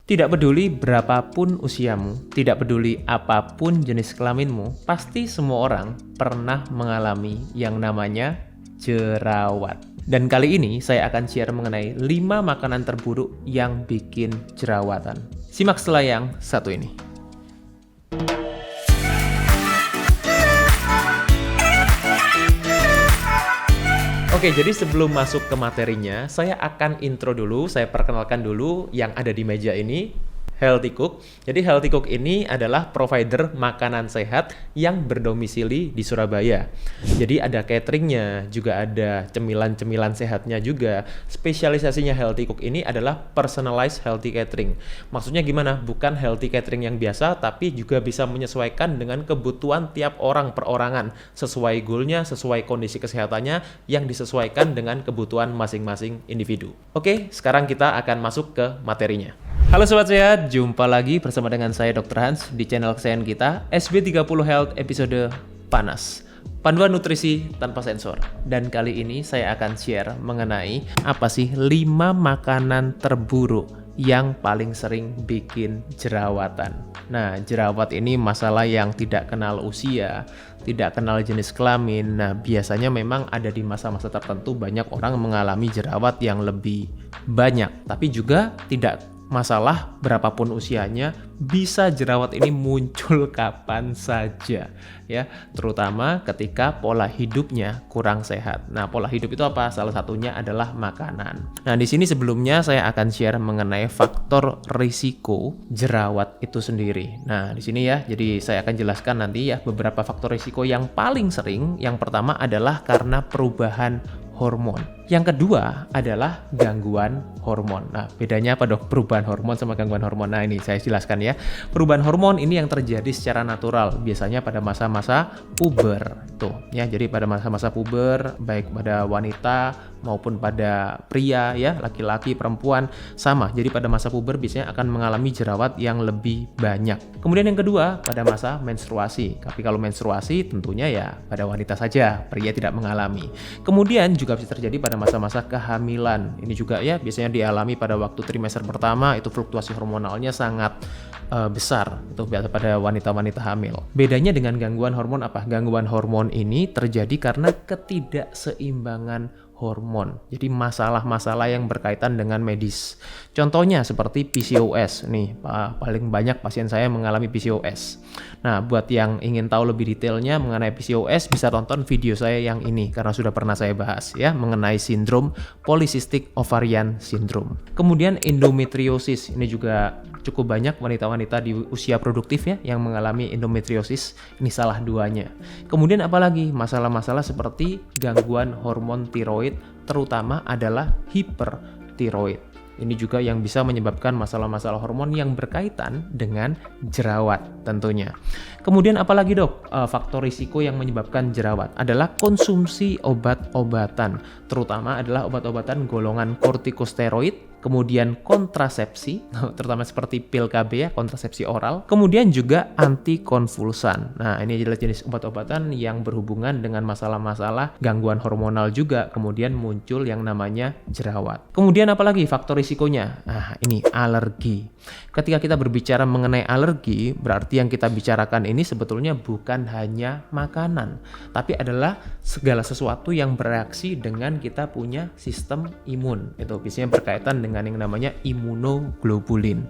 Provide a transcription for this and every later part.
Tidak peduli berapapun usiamu, tidak peduli apapun jenis kelaminmu, pasti semua orang pernah mengalami yang namanya jerawat. Dan kali ini saya akan share mengenai 5 makanan terburuk yang bikin jerawatan. Simak setelah yang satu ini. Oke, jadi sebelum masuk ke materinya, saya akan intro dulu, saya perkenalkan dulu yang ada di meja ini, Healthy Cook. Jadi Healthy Cook ini adalah provider makanan sehat yang berdomisili di Surabaya. Jadi ada cateringnya, juga ada cemilan-cemilan sehatnya juga. Spesialisasinya Healthy Cook ini adalah personalized healthy catering. Maksudnya gimana? Bukan healthy catering yang biasa, tapi juga bisa menyesuaikan dengan kebutuhan tiap orang perorangan, sesuai goalnya, sesuai kondisi kesehatannya, yang disesuaikan dengan kebutuhan masing-masing individu. Oke, sekarang kita akan masuk ke materinya. Halo Sobat Sehat, jumpa lagi bersama dengan saya Dr. Hans di channel kesayangan kita SB30 Health episode Panas, panduan nutrisi tanpa sensor. Dan kali ini saya akan share mengenai apa sih 5 makanan terburuk yang paling sering bikin jerawatan. Nah, jerawat ini masalah yang tidak kenal usia, tidak kenal jenis kelamin. Nah, biasanya memang ada di masa-masa tertentu banyak orang mengalami jerawat yang lebih banyak, tapi juga tidak masalah berapapun usianya, bisa jerawat ini muncul kapan saja ya, terutama ketika pola hidupnya kurang sehat. Nah, pola hidup itu apa? Salah satunya adalah makanan. Nah, di sini sebelumnya saya akan share mengenai faktor risiko jerawat itu sendiri. Nah, di sini ya, jadi saya akan jelaskan nanti ya beberapa faktor risiko yang paling sering. Yang pertama adalah karena perubahan hormon. Yang kedua adalah gangguan hormon. Nah, bedanya apa dok? Perubahan hormon sama gangguan hormon. Nah, ini saya jelaskan ya. Perubahan hormon ini yang terjadi secara natural, biasanya pada masa-masa puber. Tuh, ya. Jadi pada masa-masa puber, baik pada wanita maupun pada pria ya, laki-laki, perempuan sama. Jadi pada masa puber biasanya akan mengalami jerawat yang lebih banyak. Kemudian yang kedua, pada masa menstruasi. Tapi kalau menstruasi tentunya ya pada wanita saja, pria tidak mengalami. Kemudian juga bisa terjadi pada masa-masa kehamilan. Ini juga ya biasanya dialami pada waktu trimester pertama, itu fluktuasi hormonalnya sangat besar itu biasa pada wanita-wanita hamil. Bedanya dengan gangguan hormon apa? Gangguan hormon ini terjadi karena ketidakseimbangan hormon. Jadi masalah-masalah yang berkaitan dengan medis. Contohnya seperti PCOS. Nih, paling banyak pasien saya mengalami PCOS. Nah, buat yang ingin tahu lebih detailnya mengenai PCOS, bisa tonton video saya yang ini karena sudah pernah saya bahas ya mengenai sindrom polycystic ovarian syndrome. Kemudian endometriosis. Ini juga cukup banyak wanita-wanita di usia produktif ya yang mengalami endometriosis. Ini salah duanya. Kemudian apalagi masalah-masalah seperti gangguan hormon tiroid, terutama adalah hipertiroid. Ini juga yang bisa menyebabkan masalah-masalah hormon yang berkaitan dengan jerawat tentunya. Kemudian apalagi dok? Faktor risiko yang menyebabkan jerawat adalah konsumsi obat-obatan, terutama adalah obat-obatan golongan kortikosteroid, kemudian kontrasepsi, terutama seperti pil KB ya, kontrasepsi oral, kemudian juga antikonvulsan. Nah, ini adalah jenis obat-obatan yang berhubungan dengan masalah-masalah gangguan hormonal juga, kemudian muncul yang namanya jerawat. Kemudian apalagi faktor risikonya? Nah, ini alergi. Ketika kita berbicara mengenai alergi, berarti yang kita bicarakan ini sebetulnya bukan hanya makanan, tapi adalah segala sesuatu yang bereaksi dengan kita punya sistem imun. Itu biasanya berkaitan dengan yang namanya imunoglobulin.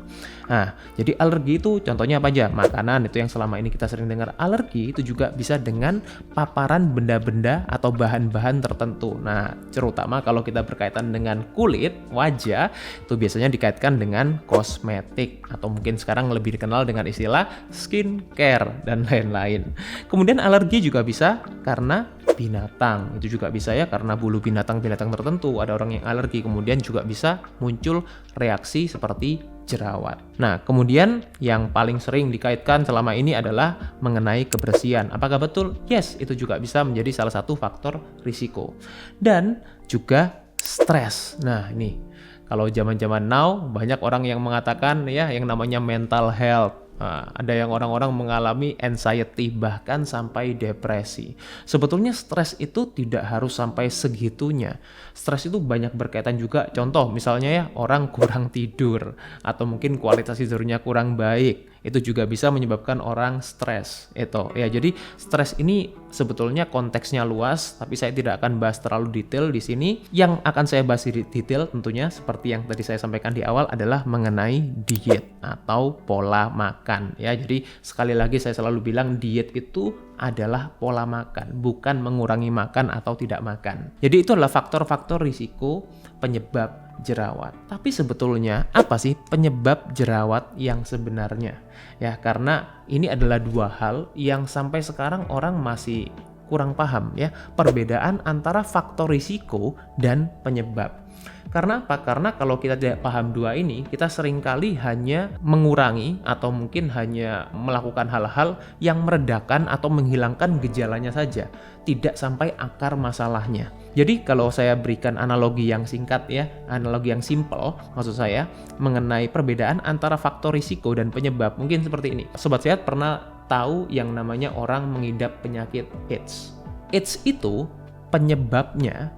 Nah, jadi alergi itu contohnya apa aja? Makanan itu yang selama ini kita sering dengar. Alergi itu juga bisa dengan paparan benda-benda atau bahan-bahan tertentu. Nah, terutama kalau kita berkaitan dengan kulit, wajah, itu biasanya dikaitkan dengan kosmetik atau mungkin sekarang lebih dikenal dengan istilah skincare dan lain-lain. Kemudian alergi juga bisa karena binatang. Itu juga bisa ya karena bulu binatang-binatang tertentu. Ada orang yang alergi, kemudian juga bisa muncul reaksi seperti jerawat. Nah, kemudian yang paling sering dikaitkan selama ini adalah mengenai kebersihan. Apakah betul? Yes, itu juga bisa menjadi salah satu faktor risiko. Dan juga stres. Nah, ini kalau zaman-zaman now banyak orang yang mengatakan ya yang namanya mental health. Ada yang orang-orang mengalami anxiety bahkan sampai depresi. Sebetulnya stres itu tidak harus sampai segitunya. Stres itu banyak berkaitan juga. Contoh misalnya ya, orang kurang tidur atau mungkin kualitas tidurnya kurang baik. Itu juga bisa menyebabkan orang stres. Itu ya, jadi stres ini sebetulnya konteksnya luas, tapi saya tidak akan bahas terlalu detail di sini. Yang akan saya bahas di detail tentunya seperti yang tadi saya sampaikan di awal adalah mengenai diet atau pola makan ya. Jadi sekali lagi saya selalu bilang diet itu adalah pola makan, bukan mengurangi makan atau tidak makan. Jadi itu adalah faktor-faktor risiko penyebab jerawat. Tapi sebetulnya apa sih penyebab jerawat yang sebenarnya? Ya, karena ini adalah dua hal yang sampai sekarang orang masih kurang paham ya, perbedaan antara faktor risiko dan penyebab. Karena apa? Karena kalau kita tidak paham dua ini, kita seringkali hanya mengurangi atau mungkin hanya melakukan hal-hal yang meredakan atau menghilangkan gejalanya saja, tidak sampai akar masalahnya. Jadi kalau saya berikan analogi yang singkat ya, analogi yang simple, maksud saya mengenai perbedaan antara faktor risiko dan penyebab, mungkin seperti ini. Sobat Sehat pernah tahu yang namanya orang mengidap penyakit AIDS. AIDS itu penyebabnya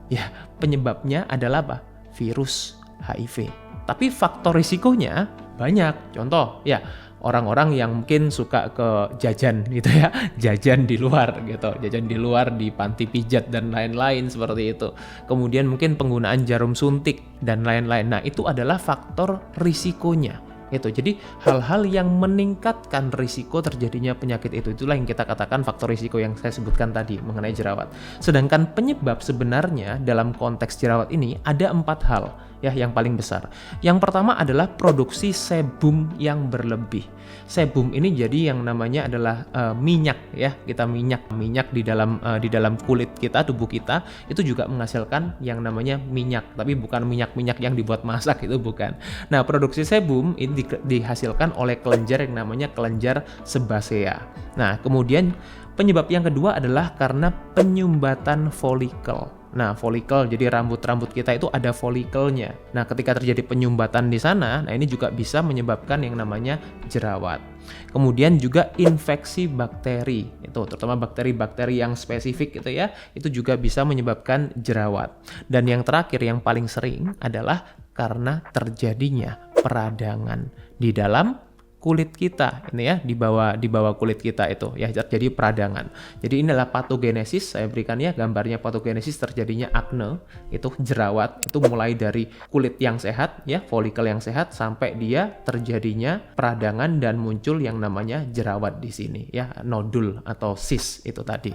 adalah apa? Virus HIV. Tapi faktor risikonya banyak. Contoh ya, orang-orang yang mungkin suka ke jajan gitu ya, jajan di luar gitu, jajan di luar di panti pijat dan lain-lain seperti itu. Kemudian mungkin penggunaan jarum suntik dan lain-lain. Nah, itu adalah faktor risikonya. Jadi hal-hal yang meningkatkan risiko terjadinya penyakit itulah yang kita katakan faktor risiko yang saya sebutkan tadi mengenai jerawat. Sedangkan penyebab sebenarnya dalam konteks jerawat ini ada 4 hal ya yang paling besar. Yang pertama adalah produksi sebum yang berlebih. Sebum ini jadi yang namanya adalah minyak ya. Kita minyak di dalam kulit kita, tubuh kita itu juga menghasilkan yang namanya minyak, tapi bukan minyak yang dibuat masak, itu bukan. Nah, produksi sebum ini dihasilkan oleh kelenjar yang namanya kelenjar sebasea. Nah, kemudian penyebab yang kedua adalah karena penyumbatan folikel. Nah, folikel, jadi rambut-rambut kita itu ada folikelnya. Nah, ketika terjadi penyumbatan di sana, nah ini juga bisa menyebabkan yang namanya jerawat. Kemudian juga infeksi bakteri, itu terutama bakteri-bakteri yang spesifik gitu ya, itu juga bisa menyebabkan jerawat. Dan yang terakhir yang paling sering adalah karena terjadinya peradangan di dalam kulit kita ini ya, di bawah kulit kita itu ya, jadi peradangan. Jadi inilah patogenesis, saya berikan ya gambarnya patogenesis terjadinya akne, itu jerawat, itu mulai dari kulit yang sehat ya, folikel yang sehat sampai dia terjadinya peradangan dan muncul yang namanya jerawat di sini ya, nodul atau cyst itu tadi.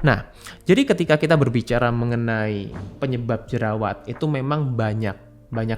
Nah, jadi ketika kita berbicara mengenai penyebab jerawat itu memang banyak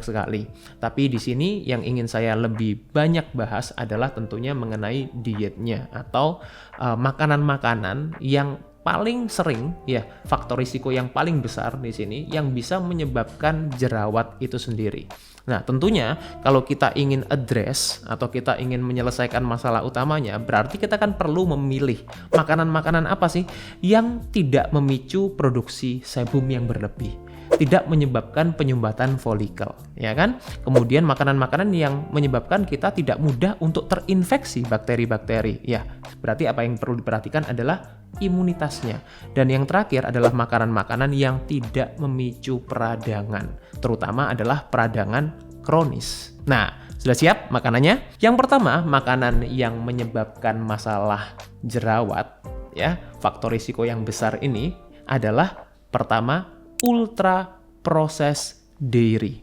sekali. Tapi di sini yang ingin saya lebih banyak bahas adalah tentunya mengenai dietnya atau makanan-makanan yang paling sering ya, faktor risiko yang paling besar di sini yang bisa menyebabkan jerawat itu sendiri. Nah, tentunya kalau kita ingin address atau kita ingin menyelesaikan masalah utamanya, berarti kita kan perlu memilih makanan-makanan apa sih yang tidak memicu produksi sebum yang berlebih, tidak menyebabkan penyumbatan folikel, ya kan? Kemudian makanan-makanan yang menyebabkan kita tidak mudah untuk terinfeksi bakteri-bakteri. Ya, berarti apa yang perlu diperhatikan adalah imunitasnya. Dan yang terakhir adalah makanan-makanan yang tidak memicu peradangan, terutama adalah peradangan kronis. Nah, sudah siap makanannya? Yang pertama, makanan yang menyebabkan masalah jerawat, ya, faktor risiko yang besar ini adalah pertama, ultra processed dairy.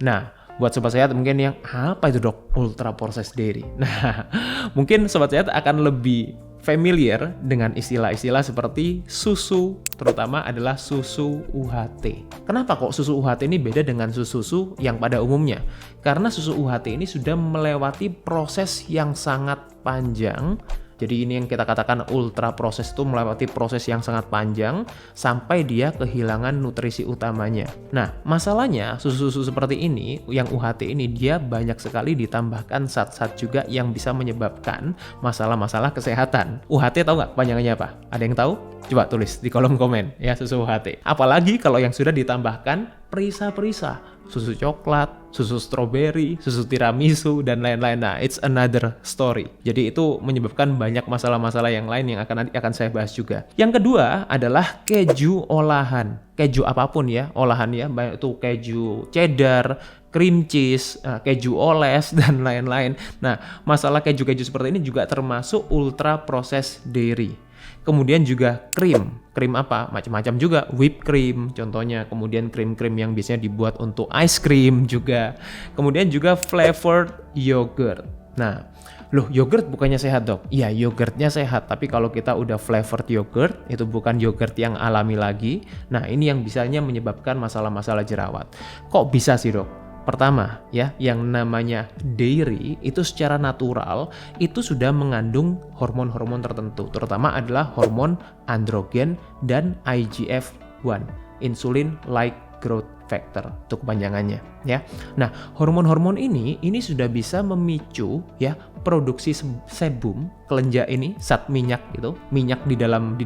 Nah, buat sobat sehat mungkin yang apa itu dok ultra processed dairy? Nah, mungkin sobat sehat akan lebih familiar dengan istilah-istilah seperti susu, terutama adalah susu UHT. Kenapa kok susu UHT ini beda dengan susu-susu yang pada umumnya? Karena susu UHT ini sudah melewati proses yang sangat panjang. Jadi ini yang kita katakan ultra proses, itu melewati proses yang sangat panjang sampai dia kehilangan nutrisi utamanya. Nah, masalahnya susu-susu seperti ini, yang UHT ini, dia banyak sekali ditambahkan zat-zat juga yang bisa menyebabkan masalah-masalah kesehatan. UHT tahu nggak panjangannya apa? Ada yang tahu? Coba tulis di kolom komen ya, susu UHT. Apalagi kalau yang sudah ditambahkan perisa-perisa, susu coklat, susu stroberi, susu tiramisu, dan lain-lain. Nah, it's another story. Jadi itu menyebabkan banyak masalah-masalah yang lain yang akan saya bahas juga. Yang kedua adalah keju olahan. Keju apapun ya, olahan ya, baik itu keju cheddar, cream cheese, keju oles, dan lain-lain. Nah, masalah keju-keju seperti ini juga termasuk ultra processed dairy. Kemudian juga krim apa? Macam-macam juga, whipped cream contohnya, kemudian krim-krim yang biasanya dibuat untuk ice cream juga. Kemudian juga flavored yogurt. Nah, loh yogurt bukannya sehat dok? Iya yogurtnya sehat, tapi kalau kita udah flavored yogurt, itu bukan yogurt yang alami lagi. Nah ini yang bisanya menyebabkan masalah-masalah jerawat. Kok bisa sih dok? Pertama ya, yang namanya dairy itu secara natural itu sudah mengandung hormon-hormon tertentu, terutama adalah hormon androgen dan IGF-1, insulin like growth factor, itu kepanjangannya ya. Nah, hormon-hormon ini sudah bisa memicu ya produksi sebum kelenjar ini, zat minyak gitu, minyak di dalam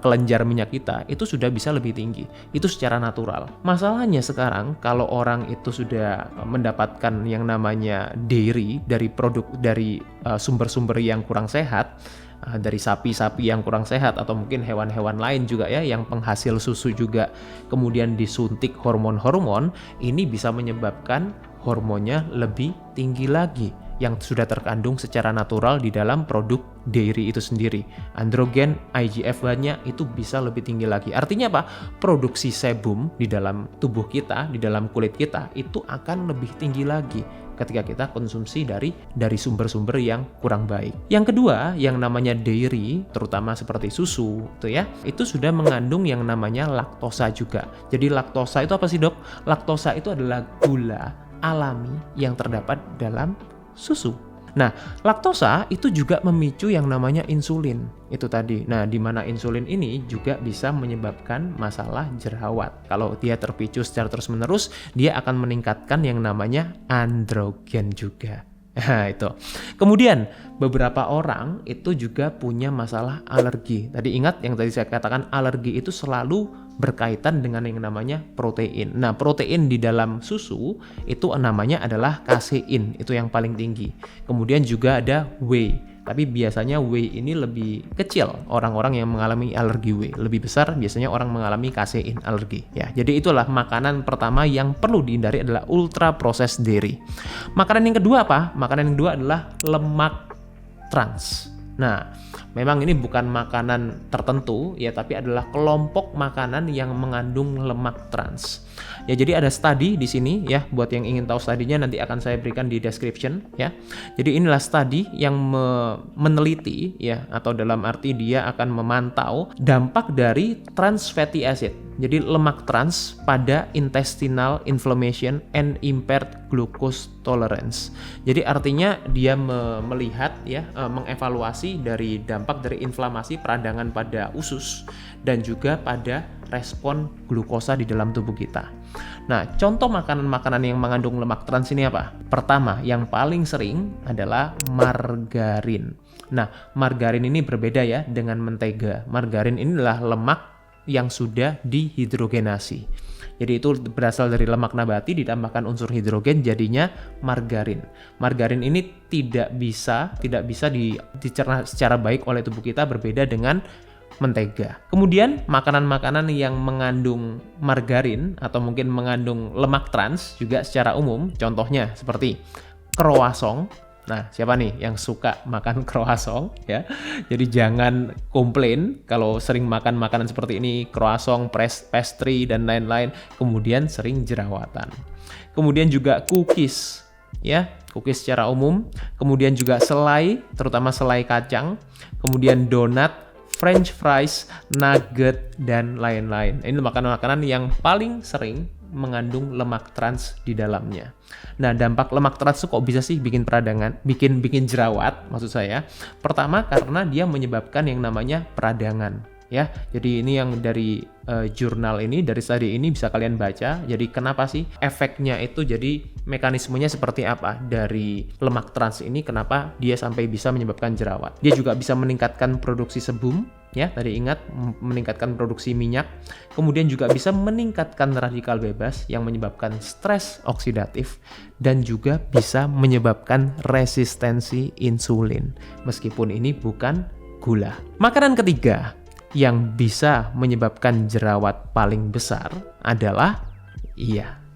kelenjar minyak kita itu sudah bisa lebih tinggi. Itu secara natural. Masalahnya sekarang kalau orang itu sudah mendapatkan yang namanya dairy dari sumber-sumber yang kurang sehat, dari sapi-sapi yang kurang sehat atau mungkin hewan-hewan lain juga ya yang penghasil susu juga, kemudian disuntik hormon-hormon, ini bisa menyebabkan hormonnya lebih tinggi lagi yang sudah terkandung secara natural di dalam produk dairy itu sendiri. Androgen, IGF-1-nya itu bisa lebih tinggi lagi. Artinya apa? Produksi sebum di dalam tubuh kita, di dalam kulit kita itu akan lebih tinggi lagi ketika kita konsumsi dari sumber-sumber yang kurang baik. Yang kedua, yang namanya dairy, terutama seperti susu, itu sudah mengandung yang namanya laktosa juga. Jadi laktosa itu apa sih dok? Laktosa itu adalah gula alami yang terdapat dalam susu. Nah, laktosa itu juga memicu yang namanya insulin. Itu tadi. Nah, di mana insulin ini juga bisa menyebabkan masalah jerawat. Kalau dia terpicu secara terus-menerus, dia akan meningkatkan yang namanya androgen juga. Nah, itu. Kemudian, beberapa orang itu juga punya masalah alergi. Tadi ingat yang tadi saya katakan, alergi itu selalu berkaitan dengan yang namanya protein. Nah, protein di dalam susu itu namanya adalah kasein, itu yang paling tinggi. Kemudian juga ada whey, tapi biasanya whey ini lebih kecil orang-orang yang mengalami alergi whey. Lebih besar biasanya orang mengalami kasein alergi. Ya, jadi itulah makanan pertama yang perlu dihindari adalah ultra processed dairy. Makanan yang kedua apa? Makanan yang kedua adalah lemak trans. Nah, memang ini bukan makanan tertentu ya, tapi adalah kelompok makanan yang mengandung lemak trans. Ya, jadi ada studi di sini ya, buat yang ingin tahu studinya nanti akan saya berikan di description ya. Jadi inilah studi yang meneliti ya, atau dalam arti dia akan memantau dampak dari trans fatty acid. Jadi lemak trans pada intestinal inflammation and impaired glucose tolerance. Jadi artinya dia melihat ya, mengevaluasi dari dampak dari inflamasi peradangan pada usus dan juga pada respon glukosa di dalam tubuh kita. Nah, contoh makanan-makanan yang mengandung lemak trans ini apa? Pertama, yang paling sering adalah margarin. Nah, margarin ini berbeda ya dengan mentega. Margarin ini adalah lemak yang sudah dihidrogenasi. Jadi itu berasal dari lemak nabati ditambahkan unsur hidrogen jadinya margarin. Margarin ini tidak bisa dicerna secara baik oleh tubuh kita, berbeda dengan mentega. Kemudian makanan-makanan yang mengandung margarin atau mungkin mengandung lemak trans juga secara umum, contohnya seperti croissant. Nah, siapa nih yang suka makan croissant ya? Jadi jangan komplain kalau sering makan makanan seperti ini, croissant, pastry dan lain-lain, kemudian sering jerawatan. Kemudian juga cookies ya, cookies secara umum, kemudian juga selai, terutama selai kacang, kemudian donat, french fries, nugget dan lain-lain. Ini makanan-makanan yang paling sering mengandung lemak trans di dalamnya. Nah, dampak lemak trans kok bisa sih bikin peradangan, bikin jerawat maksud saya. Pertama, karena dia menyebabkan yang namanya peradangan. ya. Jadi ini yang dari jurnal ini, dari studi ini bisa kalian baca. Jadi kenapa sih efeknya itu, jadi mekanismenya seperti apa dari lemak trans ini, kenapa dia sampai bisa menyebabkan jerawat. Dia juga bisa meningkatkan produksi sebum, ya tadi ingat, meningkatkan produksi minyak, kemudian juga bisa meningkatkan radikal bebas yang menyebabkan stres oksidatif, dan juga bisa menyebabkan resistensi insulin, meskipun ini bukan gula. Makanan ketiga yang bisa menyebabkan jerawat paling besar adalah,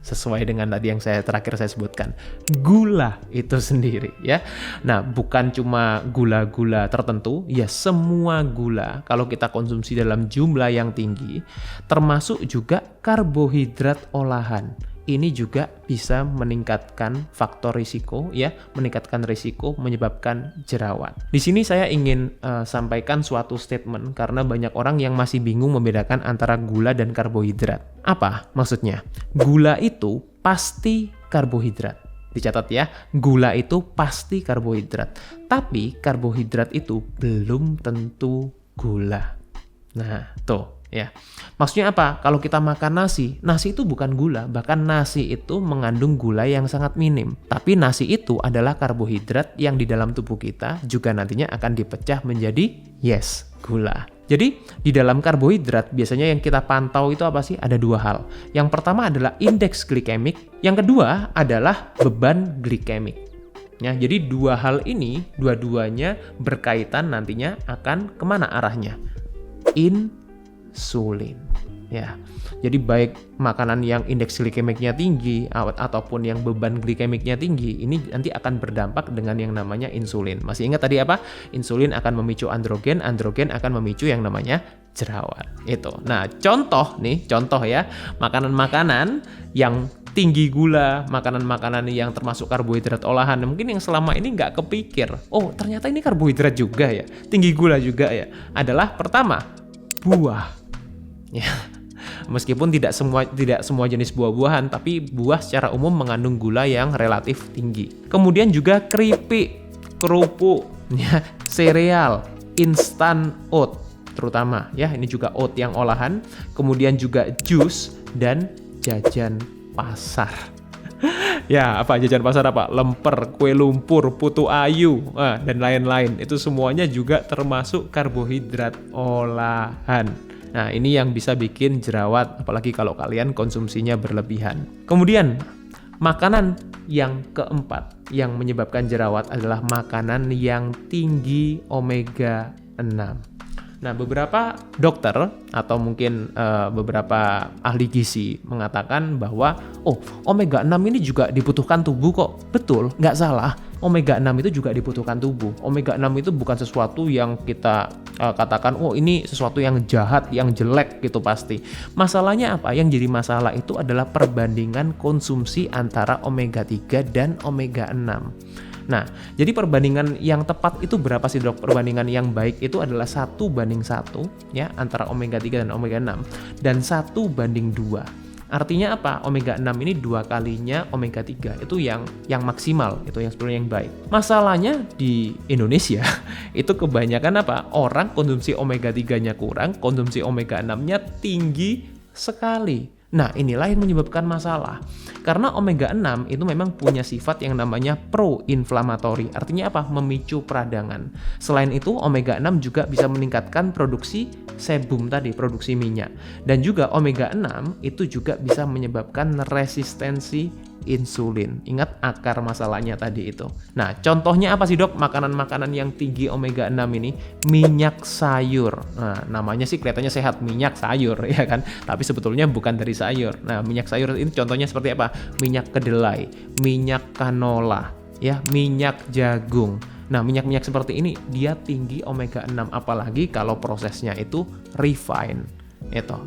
sesuai dengan tadi yang terakhir saya sebutkan, gula itu sendiri, ya. Nah, bukan cuma gula-gula tertentu, ya semua gula kalau kita konsumsi dalam jumlah yang tinggi, termasuk juga karbohidrat olahan. Ini juga bisa meningkatkan faktor risiko, ya, meningkatkan risiko menyebabkan jerawat. Di sini saya ingin sampaikan suatu statement karena banyak orang yang masih bingung membedakan antara gula dan karbohidrat. Apa maksudnya? Gula itu pasti karbohidrat. Dicatat ya, gula itu pasti karbohidrat. Tapi karbohidrat itu belum tentu gula. Nah, tuh. Ya, maksudnya apa? Kalau kita makan nasi itu bukan gula, bahkan nasi itu mengandung gula yang sangat minim. Tapi nasi itu adalah karbohidrat yang di dalam tubuh kita juga nantinya akan dipecah menjadi gula. Jadi di dalam karbohidrat biasanya yang kita pantau itu apa sih? Ada dua hal. Yang pertama adalah indeks glikemik, yang kedua adalah beban glikemik. Ya, jadi dua hal ini, dua-duanya berkaitan nantinya akan kemana arahnya? Insulin, ya. Jadi baik makanan yang indeks glikemiknya tinggi ataupun yang beban glikemiknya tinggi, ini nanti akan berdampak dengan yang namanya insulin. Masih ingat tadi apa? Insulin akan memicu androgen akan memicu yang namanya jerawat. Itu. Nah, contoh ya, makanan-makanan yang tinggi gula, makanan-makanan yang termasuk karbohidrat olahan, mungkin yang selama ini nggak kepikir, oh ternyata ini karbohidrat juga ya, tinggi gula juga ya, adalah pertama, buah. Ya, meskipun tidak semua jenis buah-buahan, tapi buah secara umum mengandung gula yang relatif tinggi. Kemudian juga keripik, kerupuk, ya, sereal, instan oat, terutama ya, ini juga oat yang olahan. Kemudian juga jus dan jajan pasar. Ya, apa jajan pasar apa? Lemper, kue lumpur, putu ayu, dan lain-lain. Itu semuanya juga termasuk karbohidrat olahan. Nah, ini yang bisa bikin jerawat, apalagi kalau kalian konsumsinya berlebihan. Kemudian, makanan yang keempat yang menyebabkan jerawat adalah makanan yang tinggi omega 6. Nah, beberapa dokter atau mungkin beberapa ahli gizi mengatakan bahwa omega 6 ini juga dibutuhkan tubuh kok. Betul, nggak salah. Omega 6 itu juga dibutuhkan tubuh. Omega 6 itu bukan sesuatu yang kita katakan, ini sesuatu yang jahat, yang jelek gitu pasti. Masalahnya apa? Yang jadi masalah itu adalah perbandingan konsumsi antara omega 3 dan omega 6. Nah, jadi perbandingan yang tepat itu berapa sih dok? Perbandingan yang baik itu adalah 1:1 ya, antara omega 3 dan omega 6, dan 1:2. Artinya apa? Omega 6 ini 2 kalinya omega 3. Itu yang maksimal, itu yang sebenarnya yang baik. Masalahnya di Indonesia itu kebanyakan apa? Orang konsumsi omega 3-nya kurang, konsumsi omega 6-nya tinggi sekali. Nah, inilah yang menyebabkan masalah. Karena omega 6 itu memang punya sifat yang namanya pro-inflammatory. Artinya apa? Memicu peradangan. Selain itu, omega 6 juga bisa meningkatkan produksi sebum tadi, produksi minyak. Dan juga omega 6 itu juga bisa menyebabkan resistensi insulin. Ingat akar masalahnya tadi itu. Nah, contohnya apa sih dok? Makanan-makanan yang tinggi omega 6 ini, minyak sayur. Nah, namanya sih kelihatannya sehat, minyak sayur ya kan? Tapi sebetulnya bukan dari sayur. Nah, minyak sayur ini contohnya seperti apa? Minyak kedelai, minyak canola, ya, minyak jagung. Nah, minyak-minyak seperti ini dia tinggi omega 6, apalagi kalau prosesnya itu refine.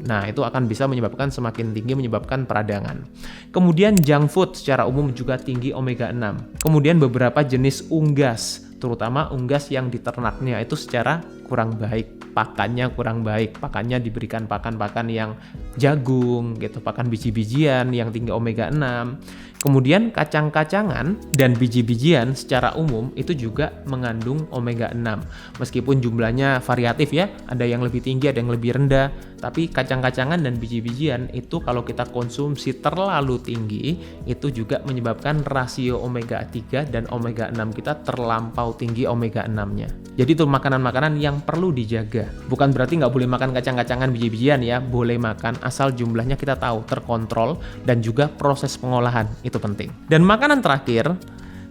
Nah, itu akan bisa menyebabkan semakin tinggi, menyebabkan peradangan. Kemudian junk food secara umum juga tinggi omega 6. Kemudian beberapa jenis unggas, terutama unggas yang di ternaknya itu secara kurang baik, pakannya diberikan pakan-pakan yang jagung gitu, pakan biji-bijian yang tinggi omega 6. Kemudian kacang-kacangan dan biji-bijian secara umum itu juga mengandung omega 6. Meskipun jumlahnya variatif ya, ada yang lebih tinggi, ada yang lebih rendah, tapi kacang-kacangan dan biji-bijian itu kalau kita konsumsi terlalu tinggi, itu juga menyebabkan rasio omega 3 dan omega 6 kita terlampau tinggi omega 6-nya. Jadi itu makanan-makanan yang perlu dijaga. Bukan berarti nggak boleh makan kacang-kacangan biji-bijian ya, boleh makan asal jumlahnya kita tahu, terkontrol, dan juga proses pengolahan. Itu penting. Dan makanan terakhir,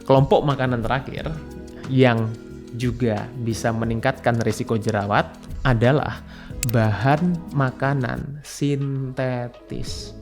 kelompok makanan terakhir yang juga bisa meningkatkan risiko jerawat adalah bahan makanan sintetis.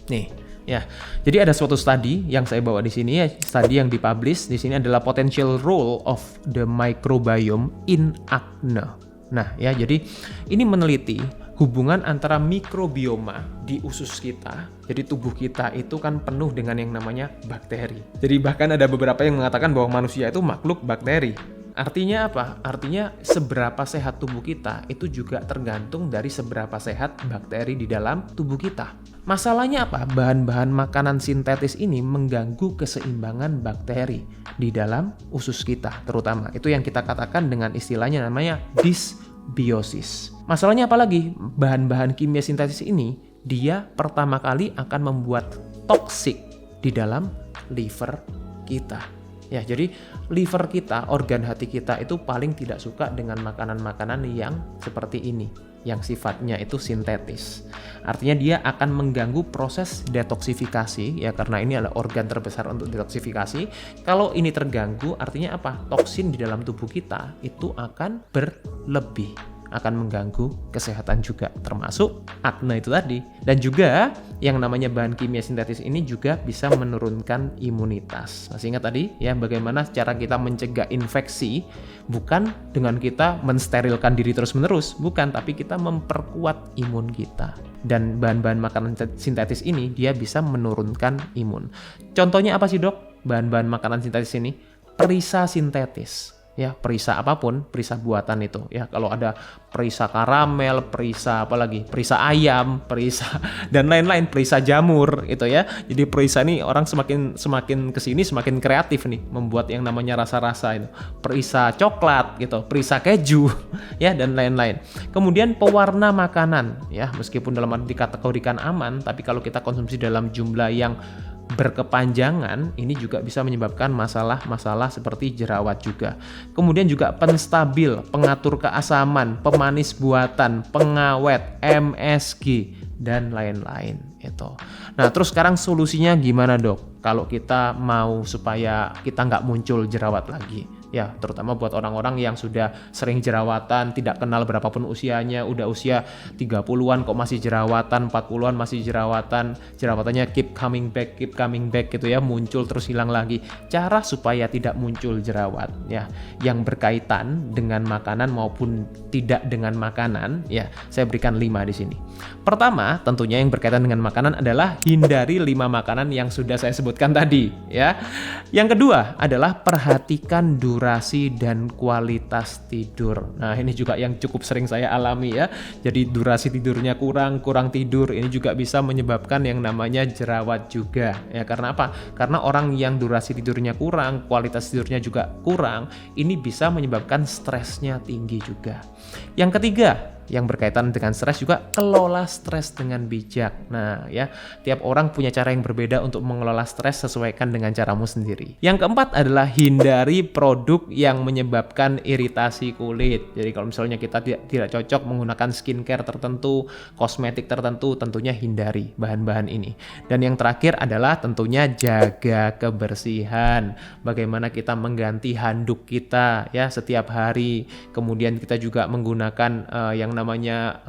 Nih, ya. Jadi ada suatu studi yang saya bawa di sini ya, studi yang dipublish di sini adalah potential role of the microbiome in acne. Nah, ya, jadi ini meneliti hubungan antara mikrobioma di usus kita. Jadi tubuh kita itu kan penuh dengan yang namanya bakteri. Jadi bahkan ada beberapa yang mengatakan bahwa manusia itu makhluk bakteri. Artinya apa? Artinya seberapa sehat tubuh kita itu juga tergantung dari seberapa sehat bakteri di dalam tubuh kita. Masalahnya apa? Bahan-bahan makanan sintetis ini mengganggu keseimbangan bakteri di dalam usus kita terutama. Itu yang kita katakan dengan istilahnya namanya dysbiosis. Masalahnya apa lagi? Bahan-bahan kimia sintetis ini dia pertama kali akan membuat toksik di dalam liver kita. Ya, jadi liver kita, organ hati kita itu paling tidak suka dengan makanan-makanan yang seperti ini, yang sifatnya itu sintetis. Artinya dia akan mengganggu proses detoksifikasi, ya karena ini adalah organ terbesar untuk detoksifikasi. Kalau ini terganggu, artinya apa? Toksin di dalam tubuh kita itu akan berlebih, akan mengganggu kesehatan juga, termasuk akne itu tadi. Dan juga yang namanya bahan kimia sintetis ini juga bisa menurunkan imunitas. Masih ingat tadi ya bagaimana cara kita mencegah infeksi? Bukan dengan kita mensterilkan diri terus-menerus, bukan, tapi kita memperkuat imun kita. Dan bahan-bahan makanan sintetis ini dia bisa menurunkan imun. Contohnya apa sih dok? Bahan-bahan makanan sintetis ini? Perisa sintetis. Ya, perisa apapun, perisa buatan itu ya. Kalau ada perisa karamel, perisa apalagi, perisa ayam, perisa dan lain-lain, perisa jamur itu ya. Jadi perisa ini orang semakin kesini semakin kreatif nih membuat yang namanya rasa-rasa itu. Perisa coklat gitu, perisa keju ya dan lain-lain. Kemudian pewarna makanan ya, meskipun dalam arti dikategorikan aman, tapi kalau kita konsumsi dalam jumlah yang berkepanjangan ini juga bisa menyebabkan masalah-masalah seperti jerawat juga. Kemudian juga penstabil, pengatur keasaman, pemanis buatan, pengawet, MSG dan lain-lain itu. Nah, terus sekarang solusinya gimana dok? Kalau kita mau supaya kita nggak muncul jerawat lagi. Ya, terutama buat orang-orang yang sudah sering jerawatan, tidak kenal berapapun usianya, udah usia 30-an kok masih jerawatan, 40-an masih jerawatan, jerawatannya keep coming back gitu ya, muncul terus hilang lagi. Cara supaya tidak muncul jerawat ya, yang berkaitan dengan makanan maupun tidak dengan makanan ya, saya berikan 5 di sini. Pertama, tentunya yang berkaitan dengan makanan adalah hindari 5 makanan yang sudah saya sebutkan tadi ya. Yang kedua adalah perhatikan durasi dan kualitas tidur. Nah, ini juga yang cukup sering saya alami ya. Jadi durasi tidurnya kurang tidur, ini juga bisa menyebabkan yang namanya jerawat juga. Ya, karena apa? Karena orang yang durasi tidurnya kurang, kualitas tidurnya juga kurang, ini bisa menyebabkan stresnya tinggi juga. Yang ketiga, yang berkaitan dengan stres juga, kelola stres dengan bijak. Nah ya, tiap orang punya cara yang berbeda untuk mengelola stres, sesuaikan dengan caramu sendiri. Yang keempat adalah hindari produk yang menyebabkan iritasi kulit. Jadi kalau misalnya kita tidak cocok menggunakan skincare tertentu, kosmetik tertentu, tentunya hindari bahan-bahan ini. Dan yang terakhir adalah tentunya jaga kebersihan. Bagaimana kita mengganti handuk kita ya setiap hari. Kemudian kita juga menggunakan yang namanya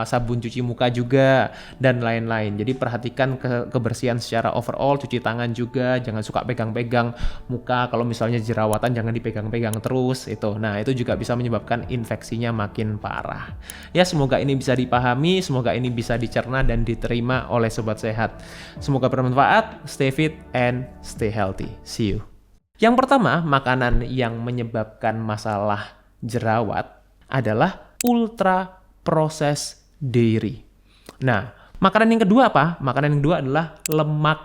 sabun cuci muka juga dan lain-lain. Jadi perhatikan kebersihan secara overall, cuci tangan juga, jangan suka pegang-pegang muka. Kalau misalnya jerawatan jangan dipegang-pegang terus itu. Nah, itu juga bisa menyebabkan infeksinya makin parah. Ya, semoga ini bisa dipahami, semoga ini bisa dicerna dan diterima oleh sobat sehat. Semoga bermanfaat. Stay fit and stay healthy. See you. Yang pertama, makanan yang menyebabkan masalah jerawat adalah ultra processed dairy. Nah, makanan yang kedua apa? Makanan yang kedua adalah lemak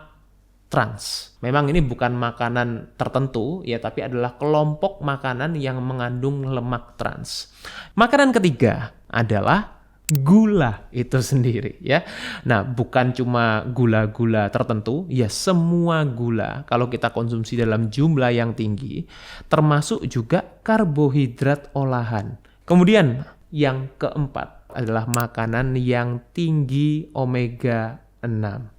trans. Memang ini bukan makanan tertentu ya, tapi adalah kelompok makanan yang mengandung lemak trans. Makanan ketiga adalah gula itu sendiri ya. Nah, bukan cuma gula-gula tertentu, ya semua gula kalau kita konsumsi dalam jumlah yang tinggi, termasuk juga karbohidrat olahan. Kemudian yang keempat adalah makanan yang tinggi omega 6.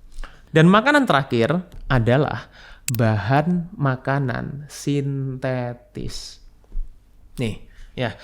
Dan makanan terakhir adalah bahan makanan sintetis. Nih, ya.